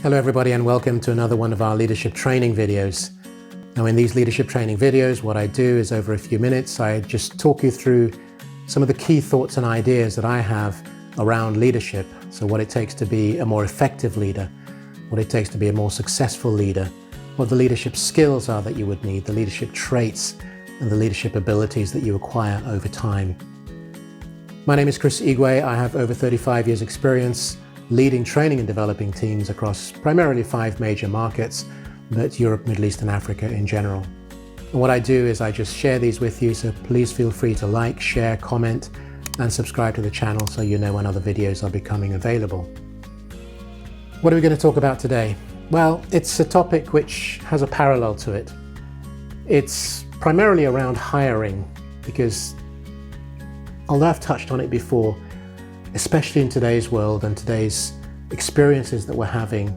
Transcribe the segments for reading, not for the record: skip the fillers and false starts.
Hello everybody and welcome to another one of our leadership training videos. Now in these leadership training videos, what I do is over a few minutes, I just talk you through some of the key thoughts and ideas that I have around leadership. So what it takes to be a more effective leader, what it takes to be a more successful leader, what the leadership skills are that you would need, the leadership traits and the leadership abilities that you acquire over time. My name is Chris Igwe. I have over 35 years experience leading training and developing teams across primarily 5 major markets, but Europe, Middle East and Africa in general. And what I do is I just share these with you, so please feel free to like, share, comment and subscribe to the channel so you know when other videos are becoming available. What are we going to talk about today? Well, it's a topic which has a parallel to it. It's primarily around hiring, because although I've touched on it before, especially in today's world and today's experiences that we're having,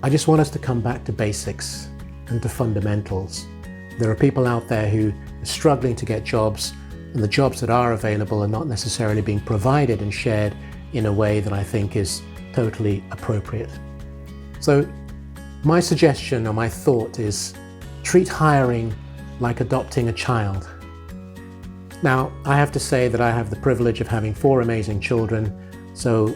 I just want us to come back to basics and to fundamentals. There are people out there who are struggling to get jobs, and the jobs that are available are not necessarily being provided and shared in a way that I think is totally appropriate. So my suggestion or my thought is treat hiring like adopting a child. Now, I have to say that I have the privilege of having 4 amazing children, so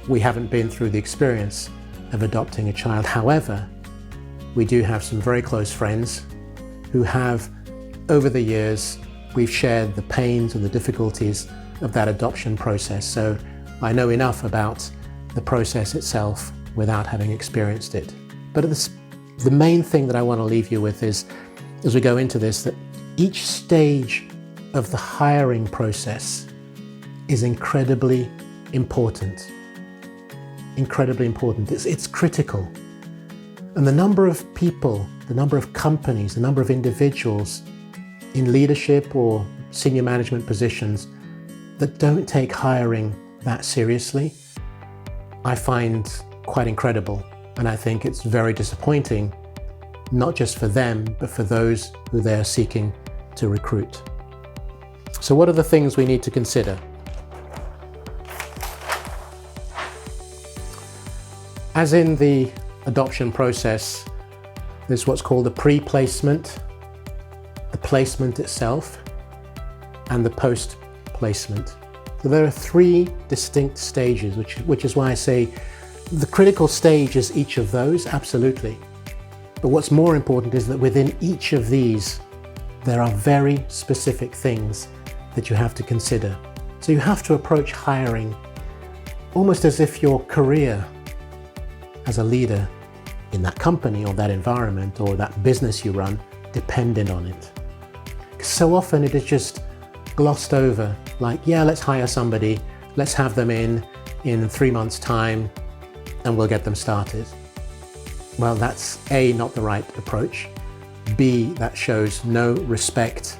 we haven't been through the experience of adopting a child. However, we do have some very close friends who have, over the years, we've shared the pains and the difficulties of that adoption process. So I know enough about the process itself without having experienced it. But the main thing that I want to leave you with is, as we go into this, that each stage of the hiring process is incredibly important. Incredibly important. It's critical. And the number of people, the number of companies, the number of individuals in leadership or senior management positions that don't take hiring that seriously, I find quite incredible. And I think it's very disappointing, not just for them, but for those who they're seeking to recruit. So what are the things we need to consider? As in the adoption process, there's what's called the pre-placement, the placement itself, and the post-placement. So there are 3 distinct stages, which is why I say the critical stage is each of those, absolutely. But what's more important is that within each of these, there are very specific things that you have to consider. So you have to approach hiring almost as if your career as a leader in that company or that environment or that business you run depended on it. So often it is just glossed over, like, yeah, let's hire somebody, let's have them in 3 months' time and we'll get them started. Well, that's A, not the right approach. B, that shows no respect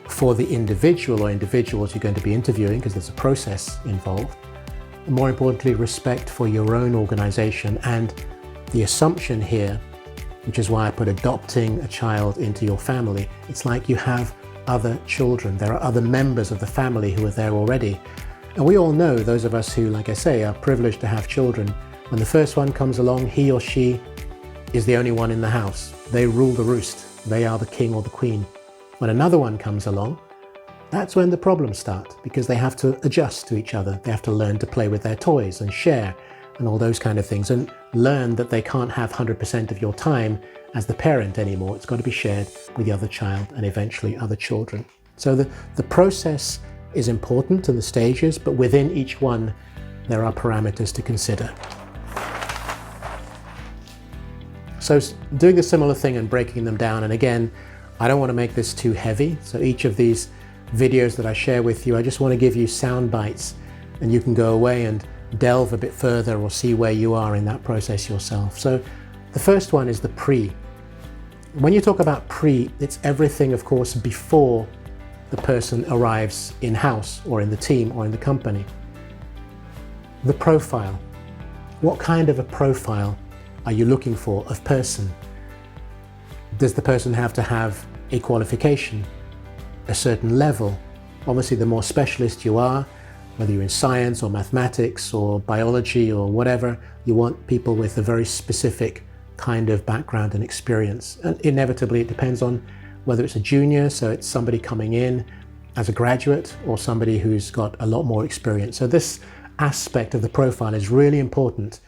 for the individual or individuals you're going to be interviewing, because there's a process involved. And more importantly, respect for your own organization. And the assumption here, which is why I put adopting a child into your family, it's like you have other children. There are other members of the family who are there already. And we all know, those of us who, like I say, are privileged to have children, when the first one comes along, he or she is the only one in the house. They rule the roost. They are the king or the queen. When another one comes along, that's when the problems start, because they have to adjust to each other. They have to learn to play with their toys and share and all those kind of things, and learn that they can't have 100% of your time as the parent anymore. It's got to be shared with the other child and eventually other children. So the process is important and the stages, but within each one, there are parameters to consider. So doing a similar thing and breaking them down, and again, I don't want to make this too heavy, so each of these videos that I share with you, I just want to give you sound bites, and you can go away and delve a bit further or see where you are in that process yourself. So the first one is the pre. When you talk about pre, it's everything, of course, before the person arrives in-house or in the team or in the company. The profile. What kind of a profile are you looking for of person? Does the person have to have a qualification, a certain level? Obviously, the more specialist you are, whether you're in science or mathematics or biology or whatever. You want people with a very specific kind of background and experience. And inevitably, it depends on whether it's a junior, so it's somebody coming in as a graduate, or somebody who's got a lot more experience. So this aspect of the profile is really important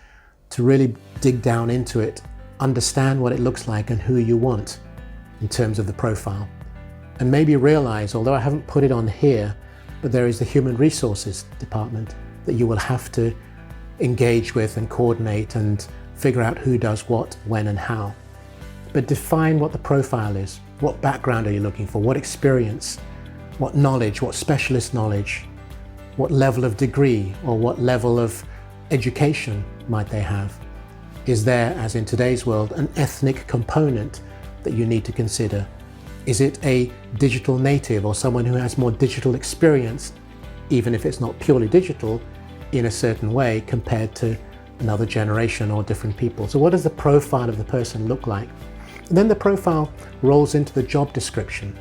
to really dig down into it, understand what it looks like and who you want in terms of the profile. And maybe realize, although I haven't put it on here, but there is the human resources department that you will have to engage with and coordinate and figure out who does what, when and how. But define what the profile is. What background are you looking for? What experience? What knowledge? What specialist knowledge? What level of degree or what level of education might they have? Is there, as in today's world, an ethnic component that you need to consider? Is it a digital native or someone who has more digital experience, even if it's not purely digital, in a certain way compared to another generation or different people? So what does the profile of the person look like? And then the profile rolls into the job description.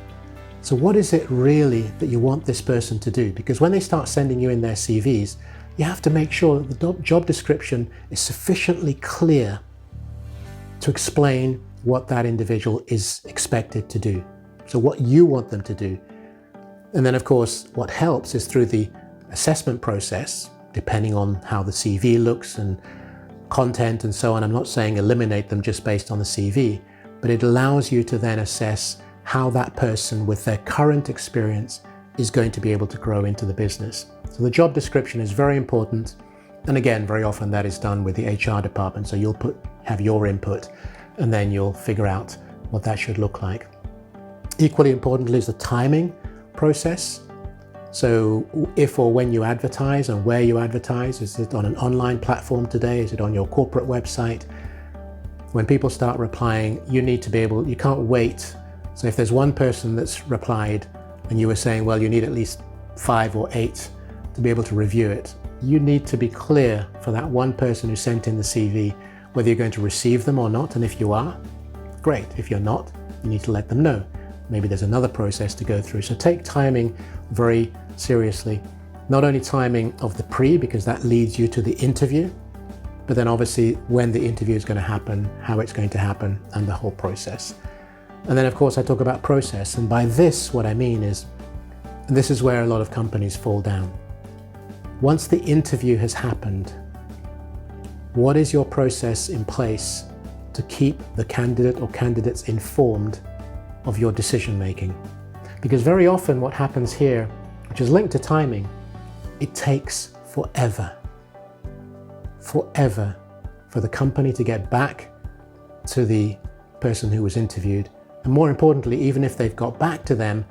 So what is it really that you want this person to do? Because when they start sending you in their CVs, you have to make sure that the job description is sufficiently clear to explain what that individual is expected to do. So what you want them to do. And then of course, what helps is through the assessment process, depending on how the CV looks and content and so on. I'm not saying eliminate them just based on the CV, but it allows you to then assess how that person with their current experience is going to be able to grow into the business. So the job description is very important. And again, very often that is done with the HR department. So you'll have your input and then you'll figure out what that should look like. Equally importantly is the timing process. So if or when you advertise and where you advertise, is it on an online platform today? Is it on your corporate website? When people start replying, you need to be able, you can't wait. So if there's one person that's replied and you were saying, well, you need at least 5 or 8 to be able to review it, you need to be clear for that one person who sent in the CV, whether you're going to receive them or not. And if you are, great. If you're not, you need to let them know. Maybe there's another process to go through. So take timing very seriously. Not only timing of the pre, because that leads you to the interview, but then obviously when the interview is going to happen, how it's going to happen, and the whole process. And then of course I talk about process. And by this, what I mean is, and this is where a lot of companies fall down. Once the interview has happened, what is your process in place to keep the candidate or candidates informed of your decision making? Because very often what happens here, which is linked to timing, it takes forever for the company to get back to the person who was interviewed. And more importantly, even if they've got back to them,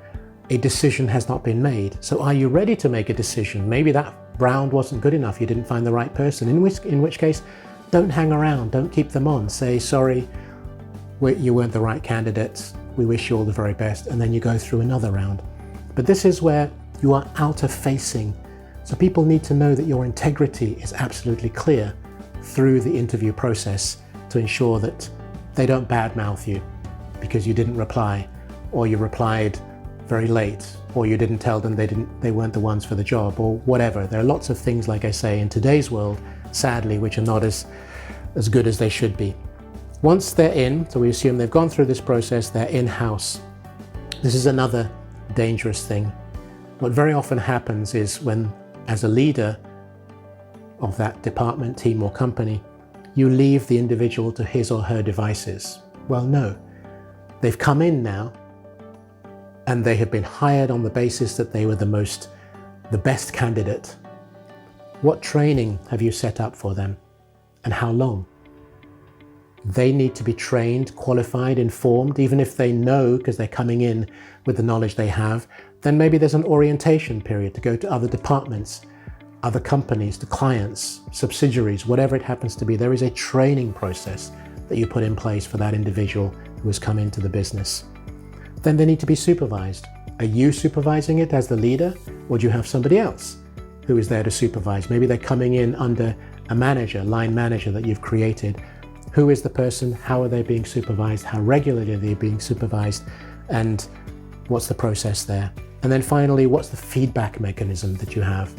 a decision has not been made. So are you ready to make a decision? Maybe that round wasn't good enough, you didn't find the right person, in which case, don't hang around, don't keep them on. Say, sorry, you weren't the right candidate, we wish you all the very best, and then you go through another round. But this is where you are outer facing. So people need to know that your integrity is absolutely clear through the interview process to ensure that they don't badmouth you because you didn't reply, or you replied very late, or you didn't tell them they weren't the ones for the job, or whatever. There are lots of things, like I say, in today's world, sadly, which are not as good as they should be. Once they're in, so we assume they've gone through this process, they're in-house. This is another dangerous thing. What very often happens is when, as a leader of that department, team or company, you leave the individual to his or her devices. Well, no. They've come in now and they have been hired on the basis that they were the best candidate. What training have you set up for them and how long? They need to be trained, qualified, informed, even if they know, because they're coming in with the knowledge they have, then maybe there's an orientation period to go to other departments, other companies, to clients, subsidiaries, whatever it happens to be. There is a training process that you put in place for that individual who has come into the business. Then they need to be supervised. Are you supervising it as the leader, or do you have somebody else who is there to supervise? Maybe they're coming in under a manager, line manager that you've created. Who is the person? How are they being supervised? How regularly are they being supervised? And what's the process there? And then finally, what's the feedback mechanism that you have?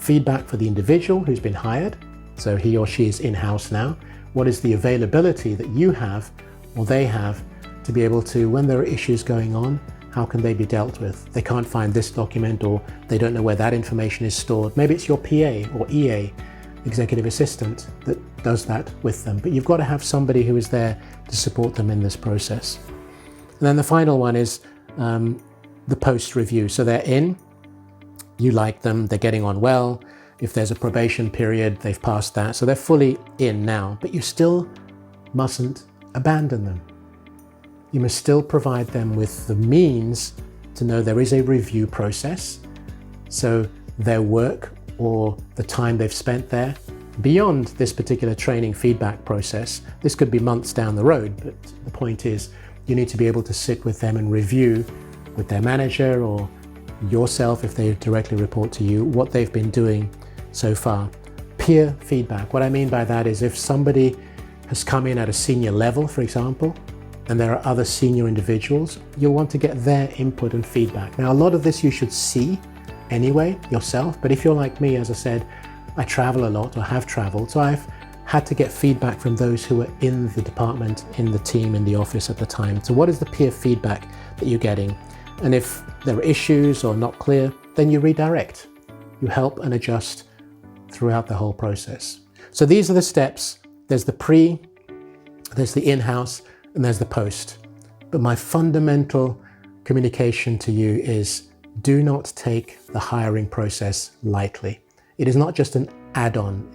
feedback for the individual who's been hired, so he or she is in-house now. What is the availability that you have or they have to be able to, when there are issues going on, how can they be dealt with? They can't find this document, or they don't know where that information is stored. Maybe it's your PA or EA, executive assistant, that does that with them. But you've got to have somebody who is there to support them in this process. And then the final one is the post review. So they're in, you like them, they're getting on well. If there's a probation period, they've passed that. So they're fully in now, but you still mustn't abandon them. You must still provide them with the means to know there is a review process. So their work or the time they've spent there, beyond this particular training feedback process, this could be months down the road, but the point is you need to be able to sit with them and review with their manager or yourself, if they directly report to you, what they've been doing so far. Peer feedback. What I mean by that is if somebody has come in at a senior level, for example, and there are other senior individuals, you'll want to get their input and feedback. Now, a lot of this you should see anyway yourself, but if you're like me, as I said, I travel a lot or have traveled, so I've had to get feedback from those who are in the department, in the team, in the office at the time. So what is the peer feedback that you're getting? And if there are issues or not clear, then you redirect. You help and adjust throughout the whole process. So these are the steps. There's the pre, there's the in-house, and there's the post. But my fundamental communication to you is do not take the hiring process lightly. It is not just an add-on.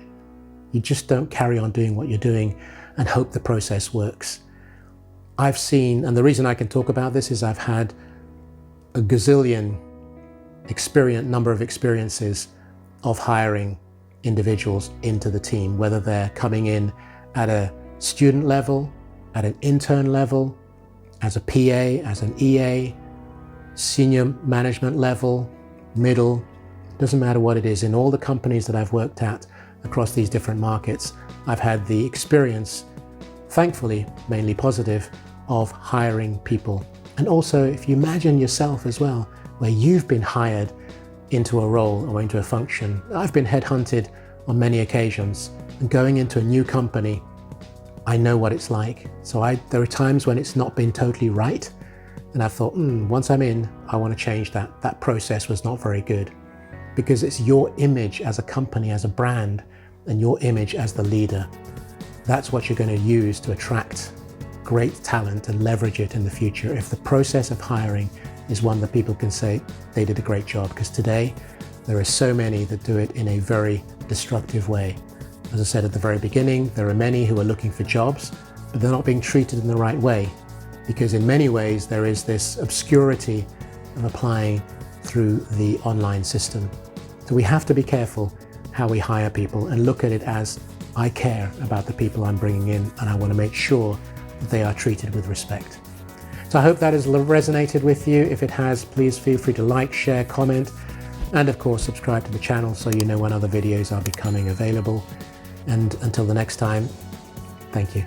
You just don't carry on doing what you're doing and hope the process works. I've seen, and the reason I can talk about this is I've had a gazillion number of experiences of hiring individuals into the team, whether they're coming in at a student level, at an intern level, as a PA, as an EA, senior management level, middle, doesn't matter what it is. In all the companies that I've worked at across these different markets, I've had the experience, thankfully, mainly positive, of hiring people. And also, if you imagine yourself as well, where you've been hired into a role or into a function. I've been headhunted on many occasions, and going into a new company, I know what it's like. So there are times when it's not been totally right, and I thought, once I'm in, I want to change that. That process was not very good, because it's your image as a company, as a brand, and your image as the leader. That's what you're going to use to attract great talent and leverage it in the future. If the process of hiring is one that people can say they did a great job, because today there are so many that do it in a very destructive way. As I said at the very beginning, there are many who are looking for jobs, but they're not being treated in the right way, because in many ways there is this obscurity of applying through the online system. So we have to be careful how we hire people and look at it as, I care about the people I'm bringing in, and I want to make sure that they are treated with respect. So I hope that has resonated with you. If it has, please feel free to like, share, comment, and of course subscribe to the channel so you know when other videos are becoming available. And until the next time, thank you.